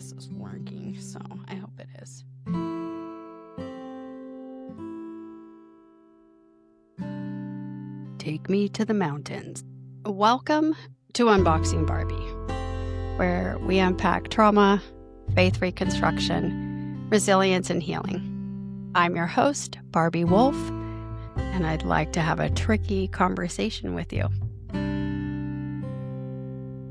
this is working, so I hope it is. Take me to the mountains. Welcome to Unboxing Barbie, where we unpack trauma, faith reconstruction, resilience, and healing. I'm your host, Barbie Wolf, and I'd like to have a tricky conversation with you.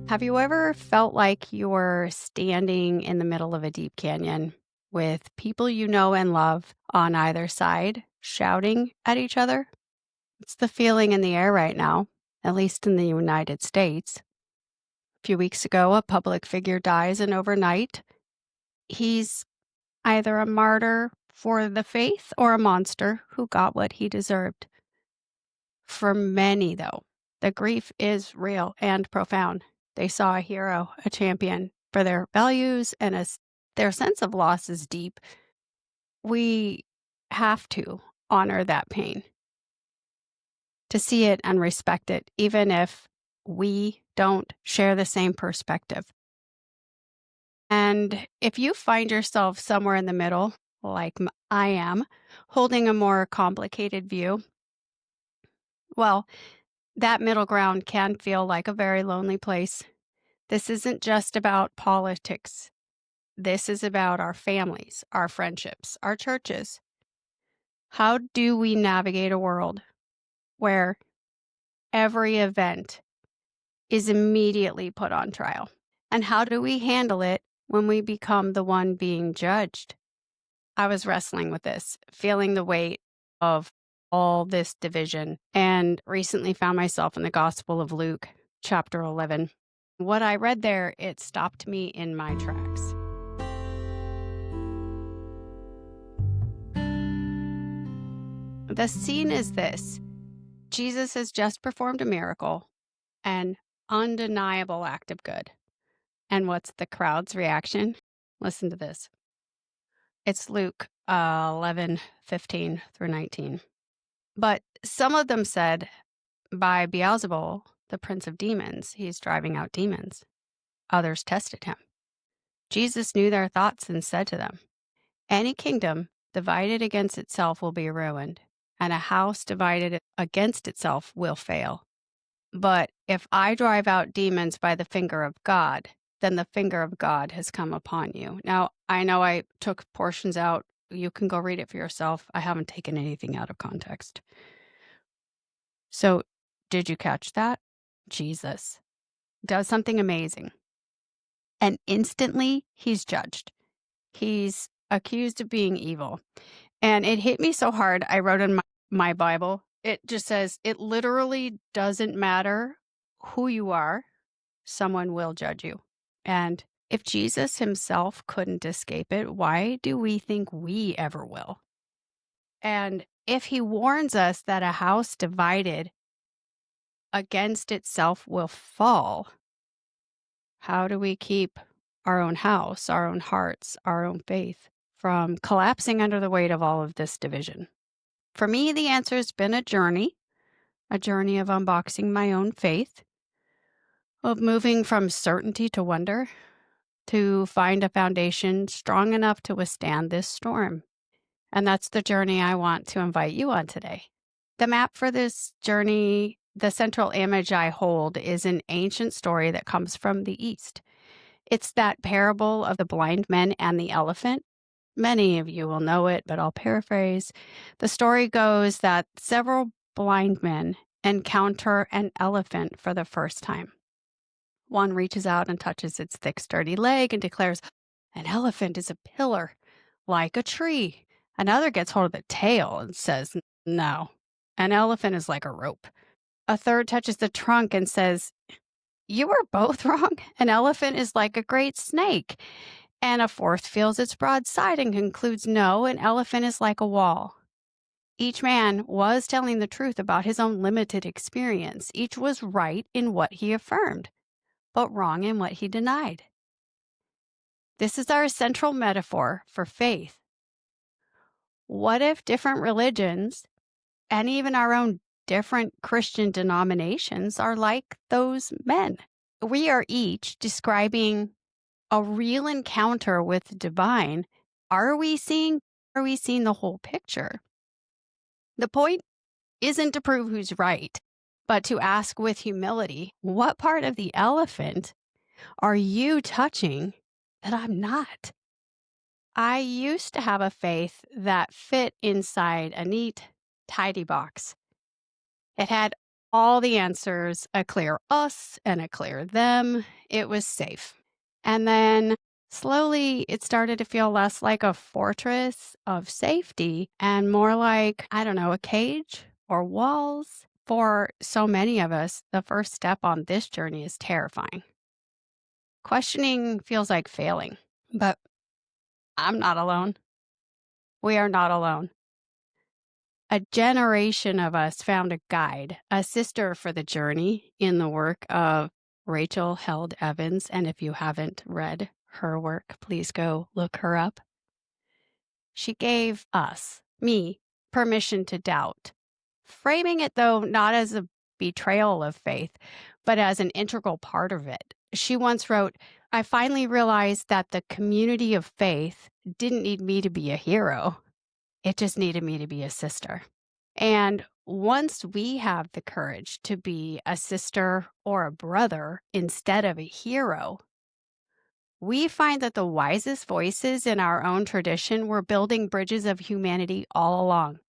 Have you ever felt like you're standing in the middle of a deep canyon with people you know and love on either side shouting at each other? It's the feeling in the air right now, at least in the United States. A few weeks ago, a public figure dies, and overnight, he's either a martyr for the faith or a monster who got what he deserved. For many, though, the grief is real and profound. They saw a hero, a champion for their values, and their sense of loss is deep. We have to honor that pain, to see it and respect it, even if we don't share the same perspective. And if you find yourself somewhere in the middle, like I am, holding a more complicated view, well, that middle ground can feel like a very lonely place. This isn't just about politics. This is about our families, our friendships, our churches. How do we navigate a world where every event is immediately put on trial? And how do we handle it when we become the one being judged? I was wrestling with this, feeling the weight of all this division, and recently found myself in the Gospel of Luke, chapter 11. What I read there, it stopped me in my tracks. The scene is this. Jesus has just performed a miracle, an undeniable act of good. And what's the crowd's reaction? Listen to this. It's Luke 11:15 through 19. But some of them said, by Beelzebul, the prince of demons, he's driving out demons. Others tested him. Jesus knew their thoughts and said to them, any kingdom divided against itself will be ruined, and a house divided against itself will fail. But if I drive out demons by the finger of God, then the finger of God has come upon you. Now, I know I took portions out. You can go read it for yourself. I haven't taken anything out of context. So, did you catch that? Jesus does something amazing. And instantly, he's judged. He's accused of being evil. And it hit me so hard, I wrote in my Bible, it just says, it literally doesn't matter who you are, someone will judge you. And if Jesus himself couldn't escape it, why do we think we ever will? And if he warns us that a house divided against itself will fall, how do we keep our own house, our own hearts, our own faith from collapsing under the weight of all of this division? For me, the answer has been a journey of unboxing my own faith, of moving from certainty to wonder, to find a foundation strong enough to withstand this storm. And that's the journey I want to invite you on today. The map for this journey, the central image I hold, is an ancient story that comes from the East. It's that parable of the blind men and the elephant. Many of you will know it, but I'll paraphrase. The story goes that several blind men encounter an elephant for the first time. One reaches out and touches its thick, sturdy leg and declares, an elephant is a pillar, like a tree. Another gets hold of the tail and says, no, an elephant is like a rope. A third touches the trunk and says, you were both wrong. An elephant is like a great snake. And a fourth feels its broad side and concludes, no, an elephant is like a wall. Each man was telling the truth about his own limited experience. Each was right in what he affirmed, but wrong in what he denied. This is our central metaphor for faith. What if different religions, and even our own different Christian denominations, are like those men? We are each describing a real encounter with the divine, are we seeing the whole picture? The point isn't to prove who's right, but to ask with humility, what part of the elephant are you touching that I'm not? I used to have a faith that fit inside a neat, tidy box. It had all the answers, a clear us and a clear them. It was safe. And then slowly it started to feel less like a fortress of safety and more like, I don't know, a cage or walls. For so many of us, the first step on this journey is terrifying. Questioning feels like failing, but I'm not alone. We are not alone. A generation of us found a guide, a sister for the journey in the work of Rachel Held Evans. And if you haven't read her work, please go look her up. She gave us, me, permission to doubt, framing it, though, not as a betrayal of faith, but as an integral part of it. She once wrote, I finally realized that the community of faith didn't need me to be a hero. It just needed me to be a sister. And once we have the courage to be a sister or a brother instead of a hero, we find that the wisest voices in our own tradition were building bridges of humanity all along.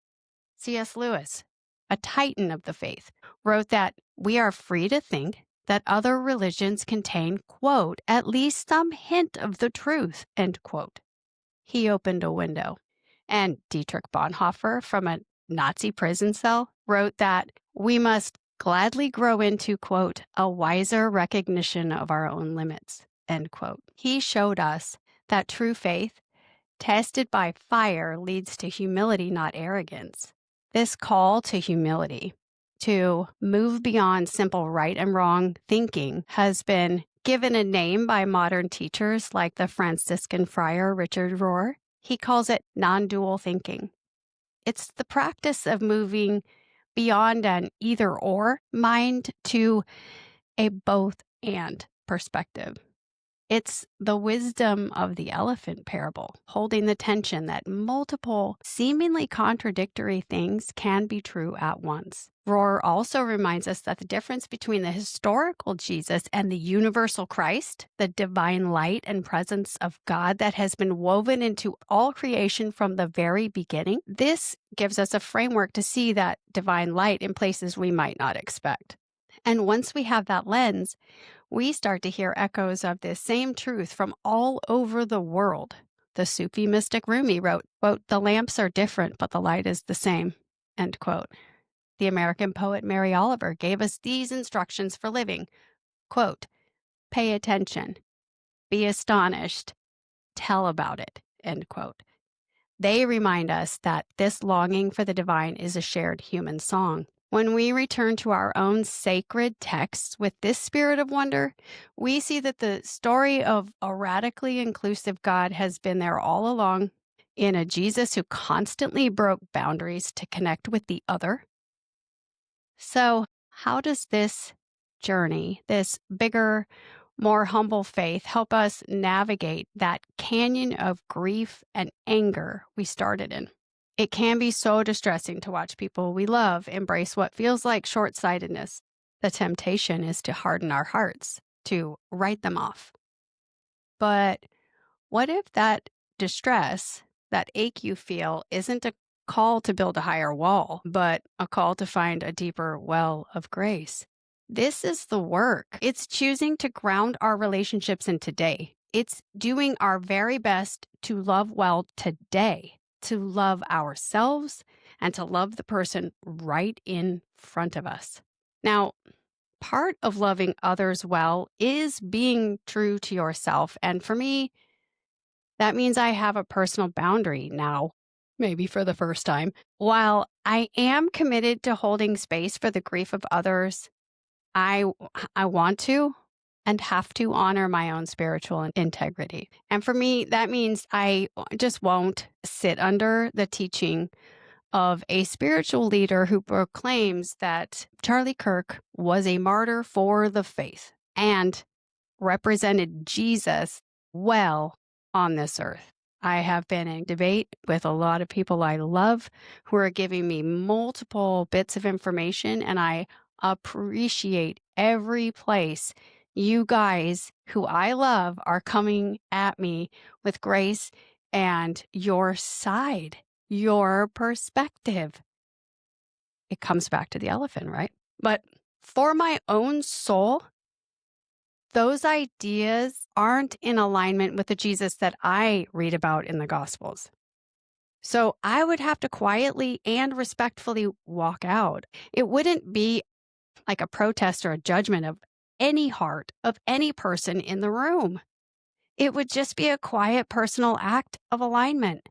C.S. Lewis, a titan of the faith, wrote that we are free to think that other religions contain, quote, at least some hint of the truth, end quote. He opened a window. And Dietrich Bonhoeffer, from a Nazi prison cell, wrote that we must gladly grow into, quote, a wiser recognition of our own limits, end quote. He showed us that true faith, tested by fire, leads to humility, not arrogance. This call to humility, to move beyond simple right and wrong thinking, has been given a name by modern teachers like the Franciscan friar Richard Rohr. He calls it non-dual thinking. It's the practice of moving beyond an either-or mind to a both-and perspective. It's the wisdom of the elephant parable, holding the tension that multiple seemingly contradictory things can be true at once. Rohr also reminds us that the difference between the historical Jesus and the universal Christ, the divine light and presence of God that has been woven into all creation from the very beginning, this gives us a framework to see that divine light in places we might not expect. And once we have that lens, we start to hear echoes of this same truth from all over the world. The Sufi mystic Rumi wrote, quote, the lamps are different, but the light is the same, end quote. The American poet Mary Oliver gave us these instructions for living, quote, pay attention, be astonished, tell about it, end quote. They remind us that this longing for the divine is a shared human song. When we return to our own sacred texts with this spirit of wonder, we see that the story of a radically inclusive God has been there all along, in a Jesus who constantly broke boundaries to connect with the other. So, how does this journey, this bigger, more humble faith, help us navigate that canyon of grief and anger we started in? It can be so distressing to watch people we love embrace what feels like short-sightedness. The temptation is to harden our hearts, to write them off. But what if that distress, that ache you feel, isn't a call to build a higher wall, but a call to find a deeper well of grace? This is the work. It's choosing to ground our relationships in today. It's doing our very best to love well today, to love ourselves, and to love the person right in front of us. Now, part of loving others well is being true to yourself. And for me, that means I have a personal boundary now, maybe for the first time. While I am committed to holding space for the grief of others, I want to and have to honor my own spiritual integrity. And for me, that means I just won't sit under the teaching of a spiritual leader who proclaims that Charlie Kirk was a martyr for the faith and represented Jesus well on this earth. I have been in debate with a lot of people I love who are giving me multiple bits of information, and I appreciate every place you guys who I love are coming at me with grace and your side, your perspective. It comes back to the elephant, right? But for my own soul, those ideas aren't in alignment with the Jesus that I read about in the Gospels. So I would have to quietly and respectfully walk out. It wouldn't be like a protest or a judgment of any heart of any person in the room. It would just be a quiet personal act of alignment.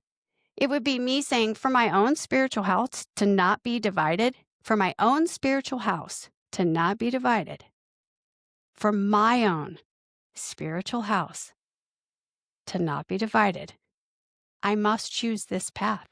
It would be me saying, for my own spiritual house to not be divided, for my own spiritual house to not be divided, for my own spiritual house to not be divided, I must choose this path.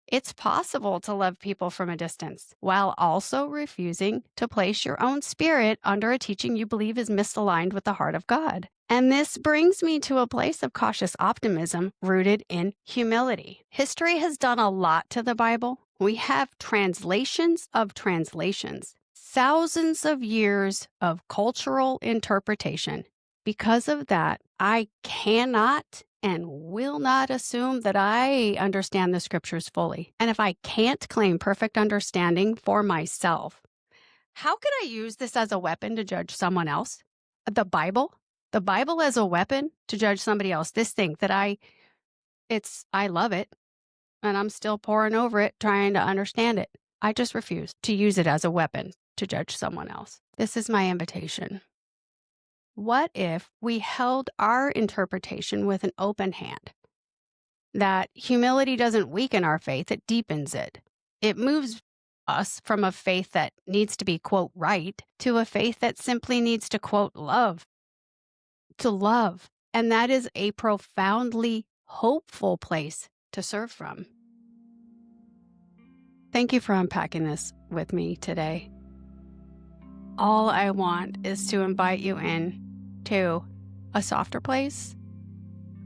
It's possible to love people from a distance while also refusing to place your own spirit under a teaching you believe is misaligned with the heart of God. And this brings me to a place of cautious optimism rooted in humility. History has done a lot to the Bible. We have translations of translations, thousands of years of cultural interpretation. Because of that, I cannot and will not assume that I understand the scriptures fully. And if I can't claim perfect understanding for myself, how could I use this as a weapon to judge someone else? The Bible? The Bible as a weapon to judge somebody else. This thing that I love it, and I'm still poring over it, trying to understand it. I just refuse to use it as a weapon to judge someone else. This is my invitation. What if we held our interpretation with an open hand? That humility doesn't weaken our faith, it deepens it. It moves us from a faith that needs to be, quote, right, to a faith that simply needs to, quote, love. To love. And that is a profoundly hopeful place to serve from. Thank you for unpacking this with me today. All I want is to invite you in to a softer place,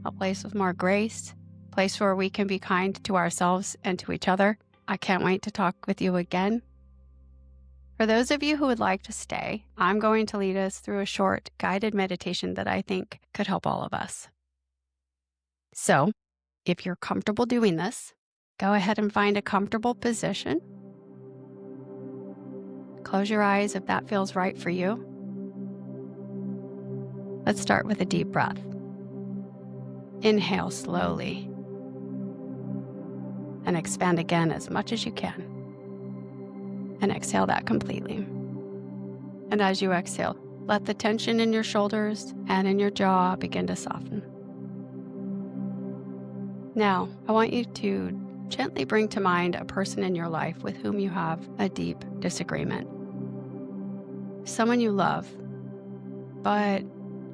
a place with more grace, a place where we can be kind to ourselves and to each other. I can't wait to talk with you again. For those of you who would like to stay, I'm going to lead us through a short guided meditation that I think could help all of us. So, if you're comfortable doing this, go ahead and find a comfortable position. Close your eyes if that feels right for you. Let's start with a deep breath. Inhale slowly and expand again as much as you can. And exhale that completely. And as you exhale, let the tension in your shoulders and in your jaw begin to soften. Now, I want you to gently bring to mind a person in your life with whom you have a deep disagreement. Someone you love, but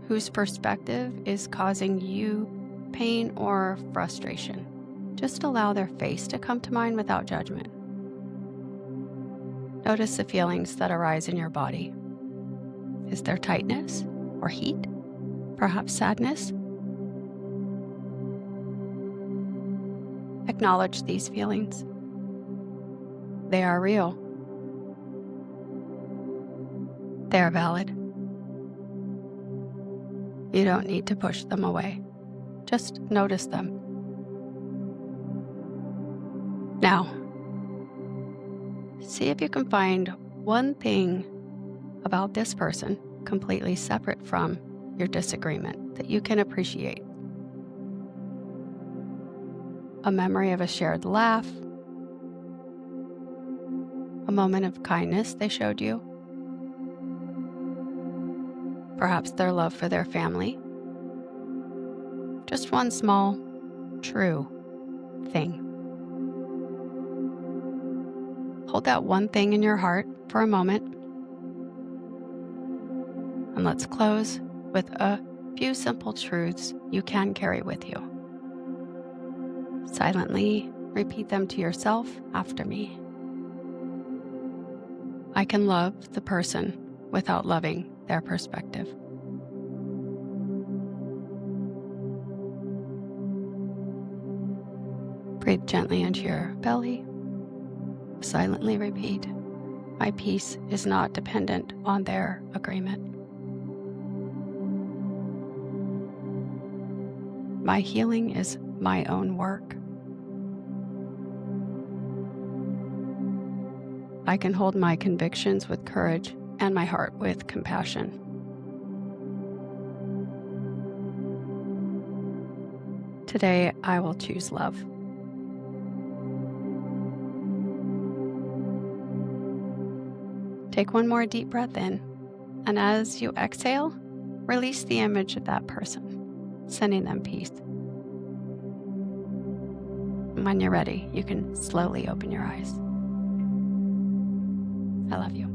whose perspective is causing you pain or frustration. Just allow their face to come to mind without judgment. Notice the feelings that arise in your body. Is there tightness or heat? Perhaps sadness? Acknowledge these feelings. They are real. They are valid. You don't need to push them away. Just notice them. Now, see if you can find one thing about this person completely separate from your disagreement that you can appreciate. A memory of a shared laugh, a moment of kindness they showed you, perhaps their love for their family. Just one small, true thing. Hold that one thing in your heart for a moment. And let's close with a few simple truths you can carry with you. Silently repeat them to yourself after me. I can love the person without loving their perspective. Breathe gently into your belly. Silently repeat, my peace is not dependent on their agreement. My healing is my own work. I can hold my convictions with courage and my heart with compassion. Today, I will choose love. Take one more deep breath in, and as you exhale, release the image of that person, sending them peace. When you're ready, you can slowly open your eyes. I love you.